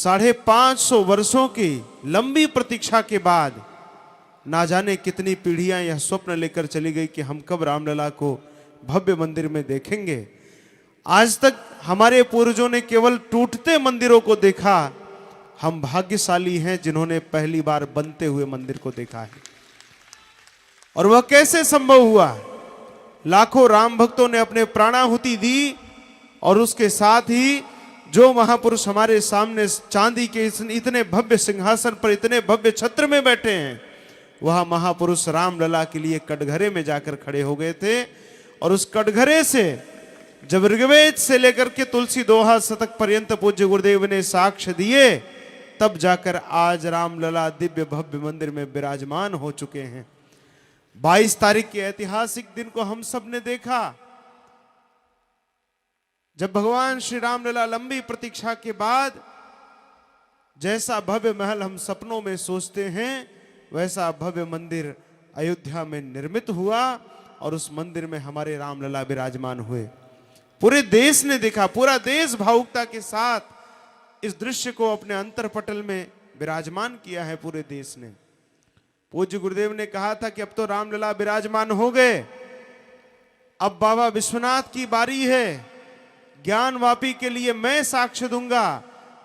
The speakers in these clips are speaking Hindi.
550 वर्षों की लंबी प्रतीक्षा के बाद ना जाने कितनी पीढ़ियां यह स्वप्न लेकर चली गई कि हम कब रामलला को भव्य मंदिर में देखेंगे। आज तक हमारे पूर्वजों ने केवल टूटते मंदिरों को देखा, हम भाग्यशाली हैं जिन्होंने पहली बार बनते हुए मंदिर को देखा है। और वह कैसे संभव हुआ? लाखों राम भक्तों ने अपने प्राणाहुति दी और उसके साथ ही जो महापुरुष हमारे सामने चांदी के इतने भव्य सिंहासन पर इतने भव्य छत्र में बैठे हैं, वह महापुरुष रामलला के लिए कटघरे में जाकर खड़े हो गए थे। और उस कटघरे से जब ऋग्वेद से लेकर के तुलसी दोहा शतक पर्यंत पूज्य गुरुदेव ने साक्ष्य दिए, तब जाकर आज रामलला दिव्य भव्य मंदिर में विराजमान हो चुके हैं। 22 तारीख के ऐतिहासिक दिन को हम सब ने देखा, जब भगवान श्री रामलला लंबी प्रतीक्षा के बाद जैसा भव्य महल हम सपनों में सोचते हैं, वैसा भव्य मंदिर अयोध्या में निर्मित हुआ और उस मंदिर में हमारे रामलला विराजमान हुए। पूरे देश ने देखा, पूरा देश भावुकता के साथ इस दृश्य को अपने अंतरपटल में विराजमान किया है। पूरे देश ने, पूज्य गुरुदेव ने कहा था कि अब तो रामलला विराजमान हो गए, अब बाबा विश्वनाथ की बारी है। ज्ञानवापी के लिए मैं साक्ष्य दूंगा।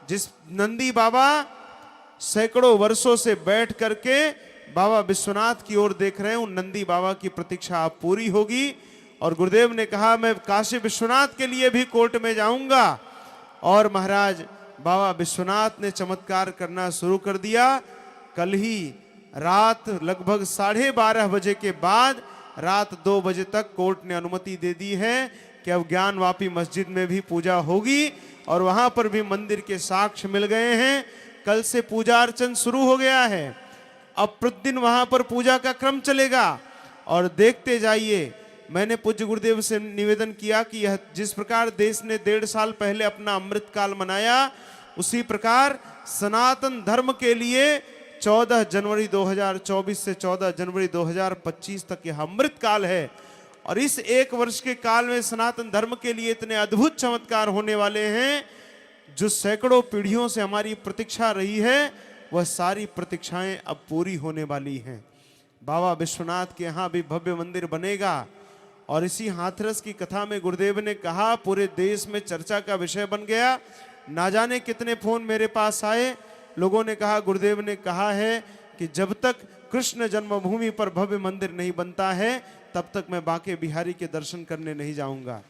जिस नंदी बाबा सैकड़ों वर्षों से बैठ करके बाबा विश्वनाथ की ओर देख रहे हैं, उन नंदी बाबा की प्रतीक्षा अब पूरी होगी। और गुरुदेव ने कहा मैं काशी विश्वनाथ के लिए भी कोर्ट में जाऊंगा। और महाराज बाबा विश्वनाथ ने चमत्कार करना शुरू कर दिया। कल ही रात लगभग 12:30 बजे के बाद रात 2 बजे तक कोर्ट ने अनुमति दे दी है कि अब ज्ञानवापी मस्जिद में भी पूजा होगी और वहां पर भी मंदिर के साक्ष्य मिल गए हैं। कल से पूजा अर्चन शुरू हो गया है। अब प्रतिदिन वहां पर पूजा का क्रम चलेगा और देखते जाइए। मैंने पूज्य गुरुदेव से निवेदन किया कि यह जिस प्रकार देश ने 1.5 साल पहले अपना अमृत काल मनाया, उसी प्रकार सनातन धर्म के लिए 14 जनवरी 2024 से 14 जनवरी 2025 तक यह अमृत काल है। और इस 1 वर्ष के काल में सनातन धर्म के लिए इतने अद्भुत चमत्कार होने वाले हैं, जो सैकड़ों पीढ़ियों से हमारी प्रतीक्षा रही है, वह सारी प्रतीक्षाएं अब पूरी होने वाली हैं। बाबा विश्वनाथ के यहाँ भी भव्य मंदिर बनेगा। और इसी हाथरस की कथा में गुरुदेव ने कहा, पूरे देश में चर्चा का विषय बन गया। ना जाने कितने फोन मेरे पास आए, लोगों ने कहा गुरुदेव ने कहा है कि जब तक कृष्ण जन्मभूमि पर भव्य मंदिर नहीं बनता है, तब तक मैं बांके बिहारी के दर्शन करने नहीं जाऊंगा।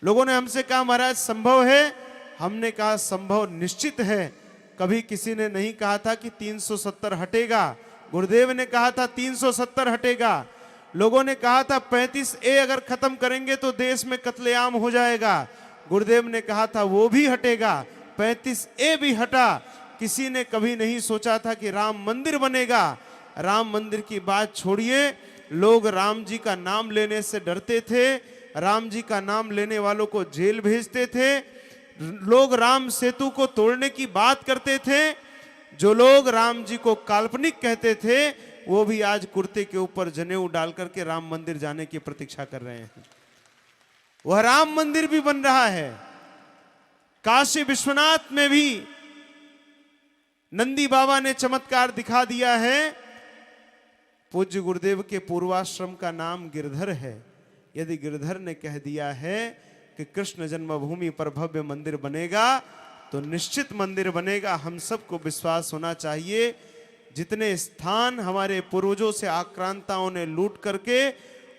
लोगों ने हमसे कहा महाराज संभव है? हमने कहा संभव निश्चित है। कभी किसी ने नहीं कहा था कि 370 हटेगा, गुरुदेव ने कहा था 370 हटेगा। लोगों ने कहा था 35A अगर खत्म करेंगे तो देश में कत्लेआम हो जाएगा, गुरुदेव ने कहा था वो भी हटेगा, 35A भी हटा। किसी ने कभी नहीं सोचा था कि राम मंदिर बनेगा। राम मंदिर की बात छोड़िए, लोग राम जी का नाम लेने से डरते थे, राम जी का नाम लेने वालों को जेल भेजते थे, लोग राम सेतु को तोड़ने की बात करते थे। जो लोग राम जी को काल्पनिक कहते थे, वो भी आज कुर्ते के ऊपर जनेऊ डाल करके राम मंदिर जाने की प्रतीक्षा कर रहे हैं। वह राम मंदिर भी बन रहा है। काशी विश्वनाथ में भी नंदी बाबा ने चमत्कार दिखा दिया है। पूज्य गुरुदेव के पूर्वाश्रम का नाम गिरधर है। यदि गिरधर ने कह दिया है कि कृष्ण जन्मभूमि पर भव्य मंदिर बनेगा, तो निश्चित मंदिर बनेगा। हम सबको विश्वास होना चाहिए। जितने स्थान हमारे पूर्वजों से आक्रांताओं ने लूट करके,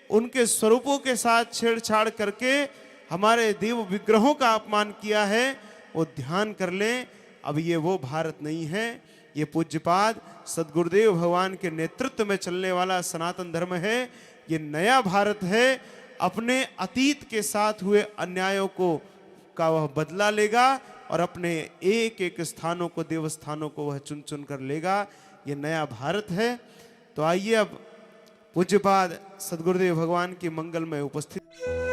उनके स्वरूपों के साथ छेड़छाड़ करके हमारे देव विग्रहों का अपमान किया है, वो ध्यान कर लें। अब ये वो भारत नहीं है, ये पूज्यपाद सदगुरुदेव भगवान के नेतृत्व में चलने वाला सनातन धर्म है। ये नया भारत है। अपने अतीत के साथ हुए अन्यायों को का वह बदला लेगा और अपने एक एक स्थानों को, देव स्थानों को वह चुन चुन कर लेगा। ये नया भारत है। तो आइए अब पूज्यपाद सदगुरुदेव भगवान की मंगलमय उपस्थिति